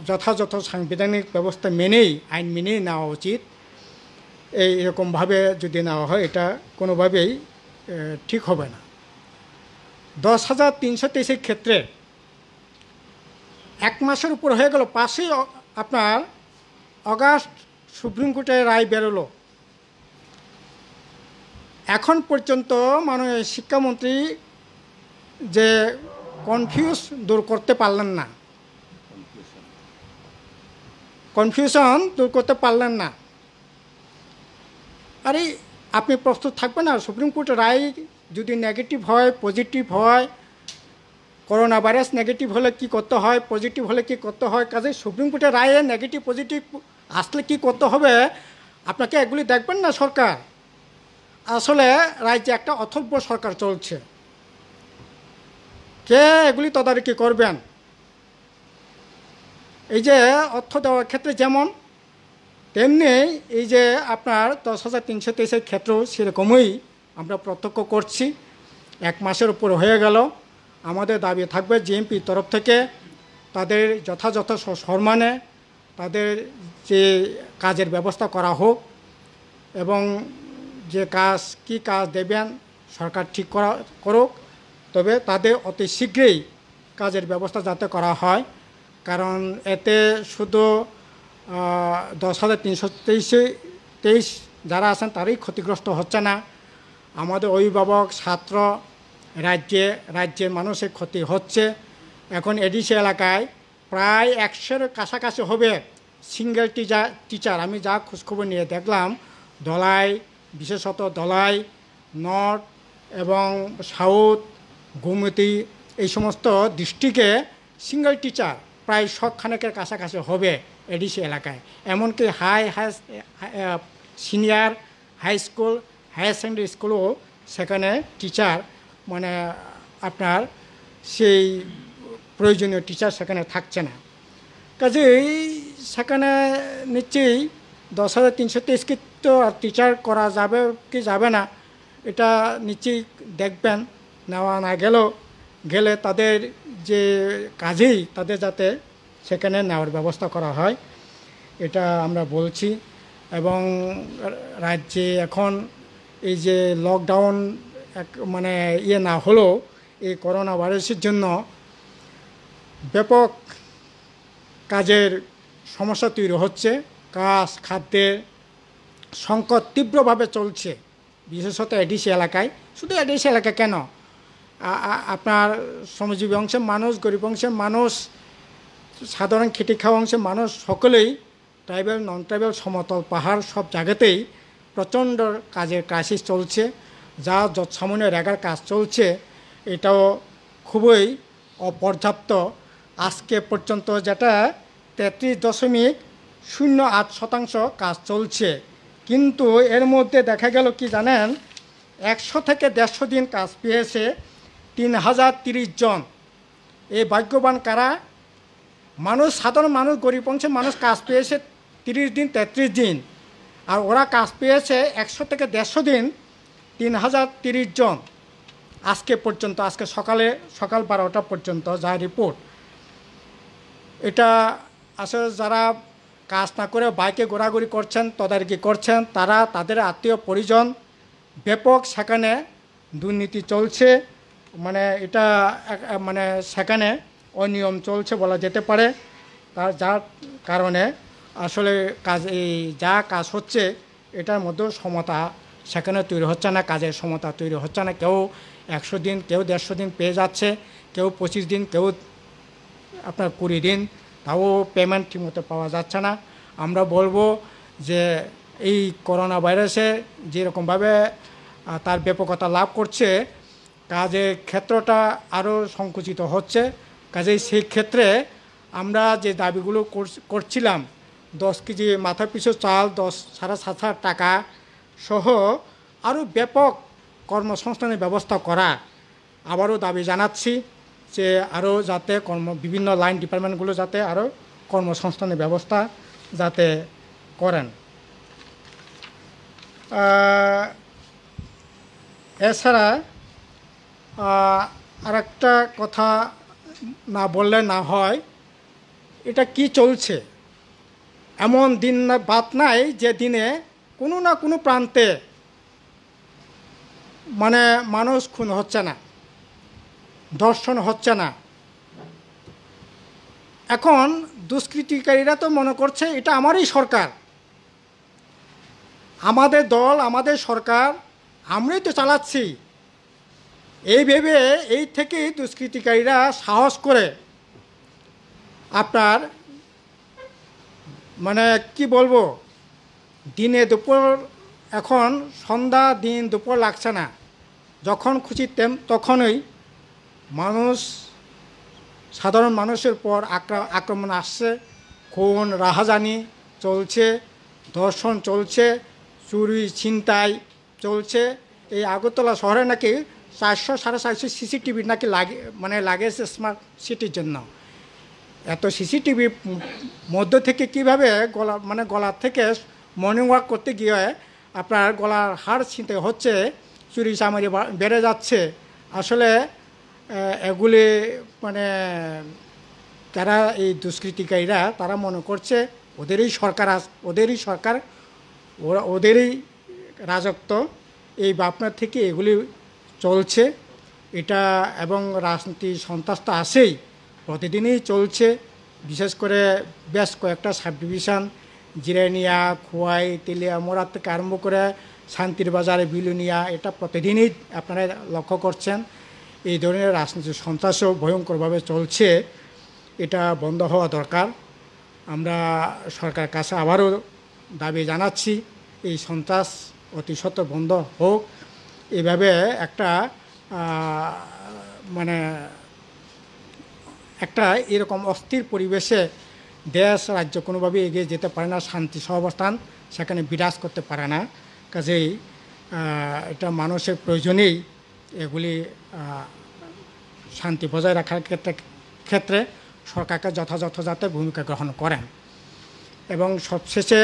যথাযথ সাংবিধানিক ব্যবস্থা মেনেই, আইন মেনেই নেওয়া উচিত। এইরকমভাবে যদি নেওয়া হয় এটা কোনোভাবেই ঠিক হবে না। 10,323 ক্ষেত্রে 1 মাসের উপর হয়ে গেল, 5ই আপনার অগাস্ট সুপ্রিম কোর্টের রায় বেরোলো। এখন পর্যন্ত মাননীয় শিক্ষামন্ত্রী যে কনফিউশন দূর করতে পারলেন না। আরে আপনি প্রস্তুত থাকবেন না? সুপ্রিম কোর্টের রায় যদি নেগেটিভ হয়, পজিটিভ হয়, করোনা ভাইরাস নেগেটিভ হলে কি করতে হয়, পজিটিভ হলে কি করতে হয়, কাজে সুপ্রিম কোর্টের রায়ে নেগেটিভ পজিটিভ আসলে কি করতে হবে আপনাকে এগুলি দেখবেন না সরকার? আসলে রাজ্যে একটা অথর্ব সরকার চলছে, কে এগুলি তদারকি করবেন? এই যে অর্থ দেওয়ার ক্ষেত্রে যেমন, তেমনি এই যে আপনার 10,323 ক্ষেত্রেও সেরকমই আমরা প্রত্যক্ষ করছি। 1 মাসের উপর হয়ে গেল। আমাদের দাবি থাকবে জিএমপির তরফ থেকে তাদের যথাযথ সম্মানে তাদের যে কাজের ব্যবস্থা করা হোক, এবং যে কী কাজ দেবেন সরকার ঠিক করুক, তবে তাদের অতি শীঘ্রই কাজের ব্যবস্থা যাতে করা হয়, কারণ এতে শুধু 10,323 যারা আছেন তারই ক্ষতিগ্রস্ত হচ্ছে না, আমাদের অভিভাবক, ছাত্র, রাজ্যের মানুষের ক্ষতি হচ্ছে। এখন এডিসি এলাকায় প্রায় 100-এর কাছাকাছি হবে সিঙ্গেল টিচার। আমি যা খোঁজখবর নিয়ে দেখলাম, ধলাই, বিশেষত ধলাই, নর্থ এবং সাউথ, গোমতী, এই সমস্ত ডিস্ট্রিক্টে সিঙ্গেল টিচার প্রায় শতখানেকের কাছাকাছি হবে এডিসি এলাকায়। এমনকি senior high school, higher secondary স্কুলও সেখানে টিচার মানে আপনার সেই প্রয়োজনীয় টিচার সেখানে থাকছে না। কাজেই সেখানে নিশ্চয়ই 10,323 তো আর টিচার করা যাবে কি যাবে না, এটা নিশ্চয়ই দেখবেন। নেওয়া না গেলে তাদের যে কাজেই তাদের যাতে সেখানে নেওয়ার ব্যবস্থা করা হয়, এটা আমরা বলছি। এবং রাজ্যে এখন এই যে লকডাউন মানে না হলেও এই করোনা ভাইরাসের জন্য ব্যাপক কাজের সমস্যা তৈরি হচ্ছে। কাজ, খাদ্যের সংকট তীব্রভাবে চলছে, বিশেষত এডিসি এলাকায়। শুধু এডিসি এলাকা কেন, আপনার শ্রমজীবী অংশের মানুষ, গরিব অংশের মানুষ, সাধারণ খেটে খাওয়া অংশের মানুষ সকলেই, ট্রাইবেল, নন ট্রাইবেল, সমতল, পাহাড় সব জায়গাতেই প্রচণ্ড কাজের ক্রাইসিস চলছে। যা যৎসামান্য রেগার কাজ চলছে এটাও খুবই অপর্যাপ্ত। আজকে পর্যন্ত যেটা 33.08% কাজ চলছে, কিন্তু এর মধ্যে দেখা গেল কি জানেন, 100 থেকে 150 দিন কাজ পেয়েছে 3,030 জন। এই ভাগ্যবান কারা? মানুষ, সাধারণ মানুষ, গরিব অংশের মানুষ কাজ পেয়েছে 30 দিন, 33 দিন, আর ওরা কাজ পেয়েছে 100 থেকে 150 দিন, 3,030 জন আজকে পর্যন্ত। আজকে সকাল 12টা পর্যন্ত যা রিপোর্ট। এটা আসলে যারা কাজ না করে বাইকে ঘোরাঘুরি করছেন, তদারকি করছেন, তারা, তাদের আত্মীয় পরিজন, ব্যাপক সেখানে দুর্নীতি চলছে। মানে এটা মানে সেখানে অনিয়ম চলছে বলা যেতে পারে। যার কারণে আসলে যা কাজ হচ্ছে এটার মধ্যেও সমতা সেখানে তৈরি হচ্ছে না, কাজের সমতা তৈরি হচ্ছে না। কেউ 100 দিন, কেউ 150 দিন পেয়ে যাচ্ছে, কেউ 25 দিন, কেউ আপনার 20 দিন, তাও পেমেন্ট ঠিকমতো পাওয়া যাচ্ছে না। আমরা বলবো যে এই করোনা ভাইরাসে যেরকমভাবে তার ব্যাপকতা লাভ করছে, কাজের ক্ষেত্রটা আরও সংকুচিত হচ্ছে। কাজেই সেই ক্ষেত্রে আমরা যে দাবিগুলো করছিলাম, 10 কেজি মাথা পিছু চাল, 7,500 টাকা সহ আরও ব্যাপক কর্মসংস্থানের ব্যবস্থা করা, আবারও দাবি জানাচ্ছি যে আরও যাতে বিভিন্ন লাইন ডিপার্টমেন্টগুলো যাতে আরও কর্মসংস্থানের ব্যবস্থা যাতে করেন। এছাড়া আরেকটা কথা না বললে না হয়, এটা কি চলছে, এমন দিন বাদ নাই যে দিনে কোনো না কোনো প্রান্তে মানে মানুষ খুন হচ্ছে না, ধর্ষণ হচ্ছে না। এখন দুষ্কৃতিকারীরা তো মনে করছে এটা আমারই সরকার, আমাদের দল, আমাদের সরকার, আমরাই তো চালাচ্ছি। এই ভেবে এই থেকেই দুষ্কৃতিকারীরা সাহস করে আপনার মানে কি বলবো, দিনে দুপুর, এখন সন্ধ্যা, দিন দুপুর লাগছে না, যখন খুশি তখনই সাধারণ মানুষের পর আক্রমণ আসছে, খুন রাহাজানি চলছে, ধর্ষণ চলছে, চুরি ছিনতাই চলছে। এই আগরতলা শহরে নাকি 400-450 সিসিটিভি নাকি লাগিয়েছে স্মার্ট সিটির জন্য। এত সিসিটিভির মধ্য থেকে কিভাবে গলার থেকে মর্নিং ওয়াক করতে গিয়ে আপনার গলার হাড় ছিনতে হচ্ছে, চুরি চামারি বেড়ে যাচ্ছে। আসলে এগুলি যারা এই দুষ্কৃতিকারীরা তারা মনে করছে ওদেরই সরকার, ওদেরই রাজত্ব, এই ভাবনা থেকে এগুলি চলছে। এটা এবং রাজনীতি সন্ত্রাস তো আছেই, প্রতিদিনই চলছে। বিশেষ করে বেশ কয়েকটা সাব ডিভিশন জিরানিয়া, খোয়াই, তেলিয়া, মোড়ার থেকে আরম্ভ করে শান্তির বাজারে, বিলুনিয়া, এটা প্রতিদিনই আপনারা লক্ষ্য করছেন। এই ধরনের রাজনৈতিক সন্ত্রাসও ভয়ঙ্করভাবে চলছে, এটা বন্ধ হওয়া দরকার। আমরা সরকারের কাছে আবারও দাবি জানাচ্ছি এই সন্ত্রাস অতি সত্বর বন্ধ হোক। এভাবে একটা মানে একটা এরকম অস্থির পরিবেশে দেশ রাজ্য কোনোভাবে এগিয়ে যেতে পারে না, শান্তি সহাবস্থান সেখানে বিরাজ করতে পারে না। কাজেই এটা মানুষের প্রয়োজনেই এগুলি শান্তি বজায় রাখার ক্ষেত্রে সরকারকে যথাযথ যাতে ভূমিকা গ্রহণ করেন। এবং সবশেষে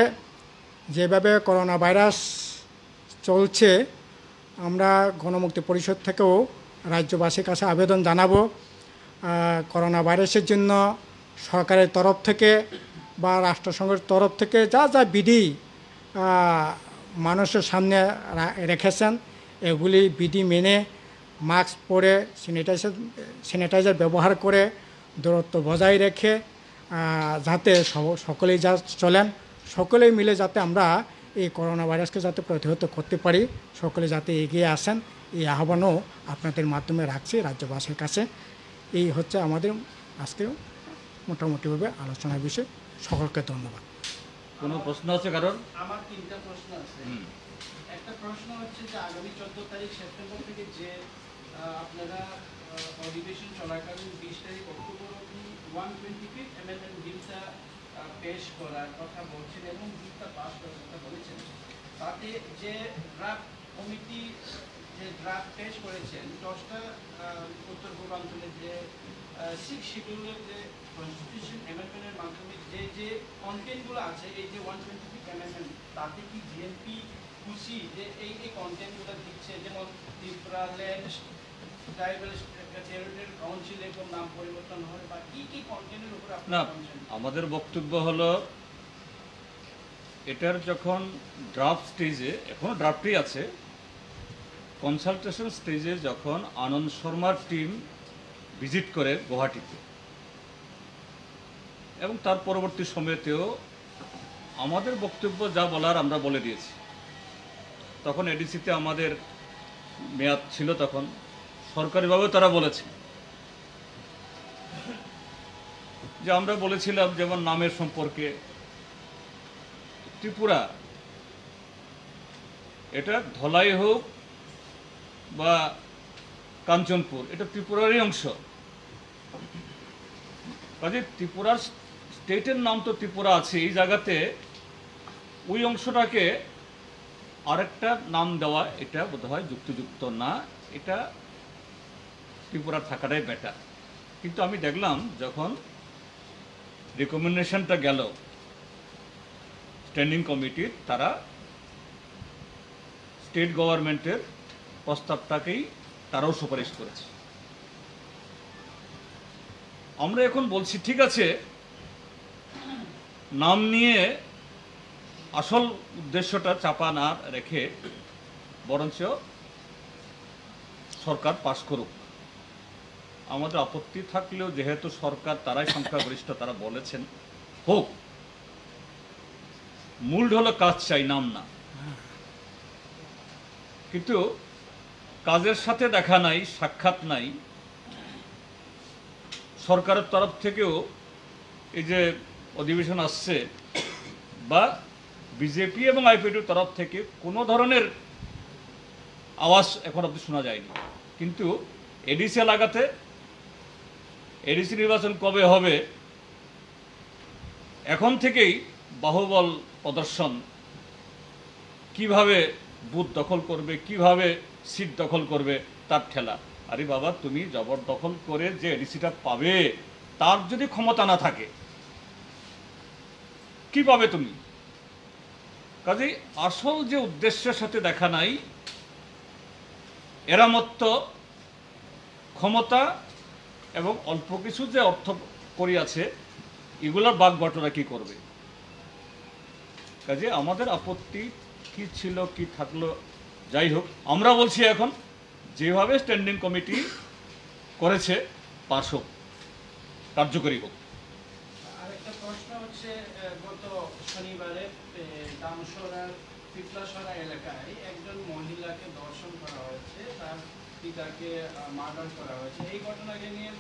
যেভাবে করোনা ভাইরাস চলছে, আমরা গণমুক্তি পরিষদ থেকেও রাজ্যবাসীর কাছে আবেদন জানাবো, করোনা ভাইরাসের জন্য সরকারের তরফ থেকে বা রাষ্ট্রসংঘের তরফ থেকে যা যা বিধি মানুষের সামনে রেখেছেন, এগুলি বিধি মেনে মাস্ক পরে স্যানিটাইজার ব্যবহার করে দূরত্ব বজায় রেখে যাতে সকলেই যা চলেন, সকলেই মিলে যাতে আমরা এই করোনা ভাইরাসকে যাতে প্রতিহত করতে পারি, সকলে যাতে এগিয়ে আসেন, এই আহ্বানও আপনাদের মাধ্যমে রাখছি রাজ্যবাসীর কাছে। এই হচ্ছে আমাদের আজকে মোটামুটিভাবে আলোচনার বিষয়। সকলকে ধন্যবাদ। কোনো প্রশ্ন আছে কারণ? আমার 3টা প্রশ্ন আছে। একটা প্রশ্ন হচ্ছে যে আগামী 14 তারিখ সেপ্টেম্বর থেকে যে আপনারা অধিবেশন চলাকালীন 20 তারিখ অক্টোবর অবধি 125 অ্যামেন্ডমেন্ট বিলটা পেশ করার কথা বলছেন এবং বিলটা পাস করার কথা বলেছেন, তাতে যে ড্রাফট কমিটি যে ড্রাফট পেশ করেছেন 10টা উত্তর পূর্বাঞ্চলের যে 6 শিডিউলের যে কনস্টিটিউশন অ্যামেন্ডমেন্টের মাধ্যমে যে যে কন্টেন্টগুলো আছে, এই যে 125 অ্যামেন্ডমেন্ট, তাতে কি বিএনপি খুশি যে এই কন্টেন্টগুলো দিচ্ছে? যেমন Tripura land tribal territory council এরকম নাম পরিবর্তন হয়, বা কি কি কন্টেন্টের উপর না, আপনারা? আমাদের বক্তব্য হলো এটার যখন ড্রাফট স্টেজে, এখনও ড্রাফটই আছে, কনসালটেশন স্টেজে যখন আনন্দ শর্মার টিম ভিজিট করে গুয়াহাটিতে, এবং তার পরবর্তী সময়তেও আমাদের বক্তব্য যা বলার আমরা বলে দিয়েছি। তখন এডিসিতে আমাদের মেয়াদ ছিল, তখন সরকারিভাবেও তারা বলেছে যে আমরা বলেছিলাম যেমন নামের সম্পর্কে, ত্রিপুরা এটা ধলাই হোক বা কাঞ্চনপুর, এটা ত্রিপুরারই অংশ। কাজে ত্রিপুরার স্টেটের নাম তো ত্রিপুরা আছে, এই জায়গাতে ওই অংশটাকে আরেকটা নাম দেওয়া এটা বোধহয় যুক্তিযুক্ত না, এটা ত্রিপুরার থাকাটাই বেটার। কিন্তু আমি দেখলাম যখন রিকমেন্ডেশনটা গেল স্ট্যান্ডিং কমিটির, তারা স্টেট গভর্নমেন্টের প্রস্তাবটাকেই তারাও সুপারিশ করেছে। আমরা এখন বলছি ঠিক আছে, নাম নিয়ে আসল উদ্দেশ্যটা চাপা না রেখে বরঞ্চ সরকার পাশ করুক। আমাদের আপত্তি থাকলেও যেহেতু সরকার তারাই সংখ্যাগরিষ্ঠ, তারা বলেছেন হোক। মূল হলো কাজ চাই, নাম না। কিন্তু কাজের সাথে দেখা নাই, সাক্ষাৎ নাই। সরকারের তরফ থেকেও এই যে অধিবেশন আসছে বা বিজেপি এবং আইপিএফটির তরফ থেকে কোনো ধরনের আওয়াজ এখন অবধি শোনা যায়নি। কিন্তু এডিসি এলাকাতে এডিসি নির্বাচন কবে হবে, এখন থেকেই বাহুবল প্রদর্শন, কিভাবে বুথ দখল করবে, কিভাবে সিট দখল করবে, তার ঠেলা। আরে বাবা, তুমি জবরদখল করে যে এডিসিটা পাবে, তার যদি ক্ষমতা না থাকে কি পাবে তুমি? কাজেই আসল যে উদ্দেশ্যের সাথে দেখা নাই, এরা মত ক্ষমতা এবং অল্প কিছু যে অর্থ করি আছে, এগুলোর বাগ বটরা কি করবে? কাজে আমাদের আপত্তি কি ছিল, কি থাকলো, যাই হোক, আমরা বলছি এখন যেভাবে স্ট্যান্ডিং কমিটি করেছে পাস হোক। কার্যকরী হোক। আরেকটা প্রশ্ন হচ্ছে গত শনিবারে দামসরার পিপলাসরা এলাকায় একজন মহিলাকে ধর্ষণ করা হয়েছে, তার পিতাকে মার্ডার করা হয়েছে। এই ঘটনাকে নিয়ে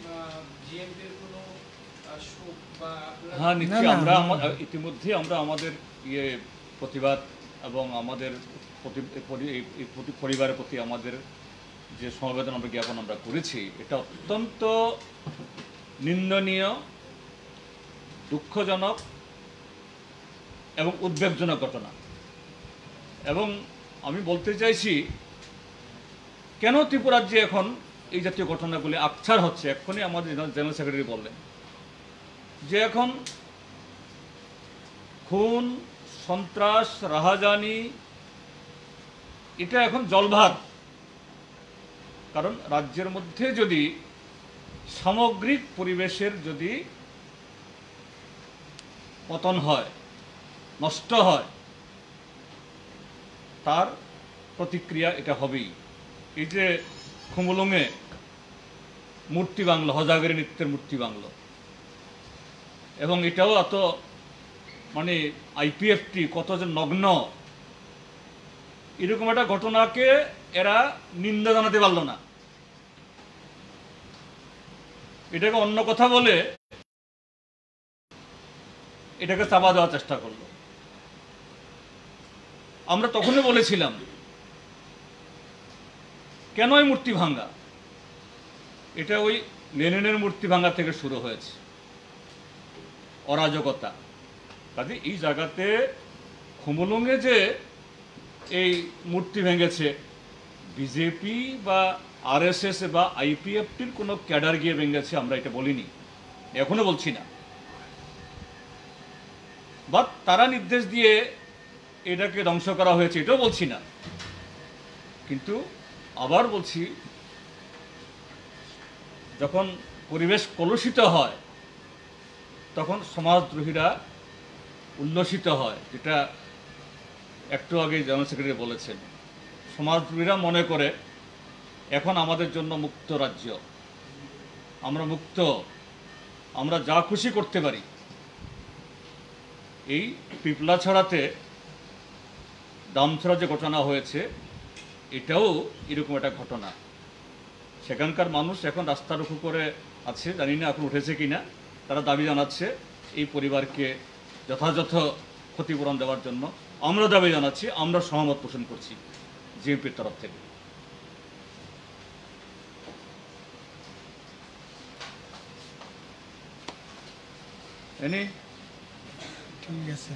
জিএমপির কোনো শোক বা হ্যাঁ, নিশ্চয়ই। না, না, আমরা না। ইতিমধ্যে আমরা আমাদের প্রতিবাদ এবং আমাদের এই পরিবারের প্রতি আমাদের যে সমবেদনা আমরা জ্ঞাপন আমরা করেছি, এটা অত্যন্ত নিন্দনীয়, দুঃখজনক এবং উদ্বেগজনক ঘটনা। এবং আমি বলতে চাইছি, কেন ত্রিপুরাজ্যে এখন এই জাতীয় ঘটনাগুলি আকছার হচ্ছে। এক্ষুনি আমাদের জেনারেল সেক্রেটারি বললেন যে এখন খুন, সন্ত্রাস, রাহাজানি এটা এখন জলভার। কারণ রাজ্যের মধ্যে যদি সামগ্রিক পরিবেশের যদি পতন হয়, নষ্ট হয়, তার প্রতিক্রিয়া এটা হবেই। এই যে খুমুলুঙে মূর্তি বাংলো, হজাগরি নৃত্যের মূর্তি বাংলো, এবং এটাও এত মানে আইপিএফটি কতজন নগ্ন, এরকম একটা ঘটনাকে এরা নিন্দা জানাতে পারল না। এটাকে অন্য কথা বলে এটাকে চাপা দেওয়ার চেষ্টা করলো। আমরা তখনই বলেছিলাম কেন এই মূর্তি ভাঙ্গা, এটা ওই লেনিনের মূর্তি ভাঙ্গা থেকে শুরু হয়েছে অরাজকতা। কাজে এই জায়গাতে খুমুলুঙে যে এই মূর্তি ভেঙেছে, বিজেপি বা আরএসএস বা আইপিএফটির কোনো ক্যাডার গিয়ে ভেঙেছে আমরা এটা বলিনি, এখনো বলছি না। বা তারা নির্দেশ দিয়ে এটাকে ধ্বংস করা হয়েছে এটাও বলছি না। কিন্তু আবার বলছি, যখন পরিবেশ কলুষিত হয় তখন সমাজদ্রোহীরা উল্লসিত হয়, যেটা একটু আগে জেনারেল সেক্রেটারি বলেছেন। সমাজদ্রোহীরা মনে করে এখন আমাদের জন্য মুক্ত রাজ্য, আমরা মুক্ত, আমরা যা খুশি করতে পারি। এই পিপলাছড়াতে দামছড়া যে ঘটনা হয়েছে, এটাও এরকম একটা ঘটনা। সেখানকার মানুষ এখন রাস্তা রুখু করে আছে, জানি না এখন উঠেছে কিনা। তারা দাবি জানাচ্ছে এই পরিবারকে যথাযথ ক্ষতিপূরণ দেওয়ার জন্য। আমরা দাবি জানাচ্ছি, আমরা সহমত পোষণ করছি জিএমপির তরফ থেকে। ঠিক আছে।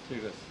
ঠিক আছে।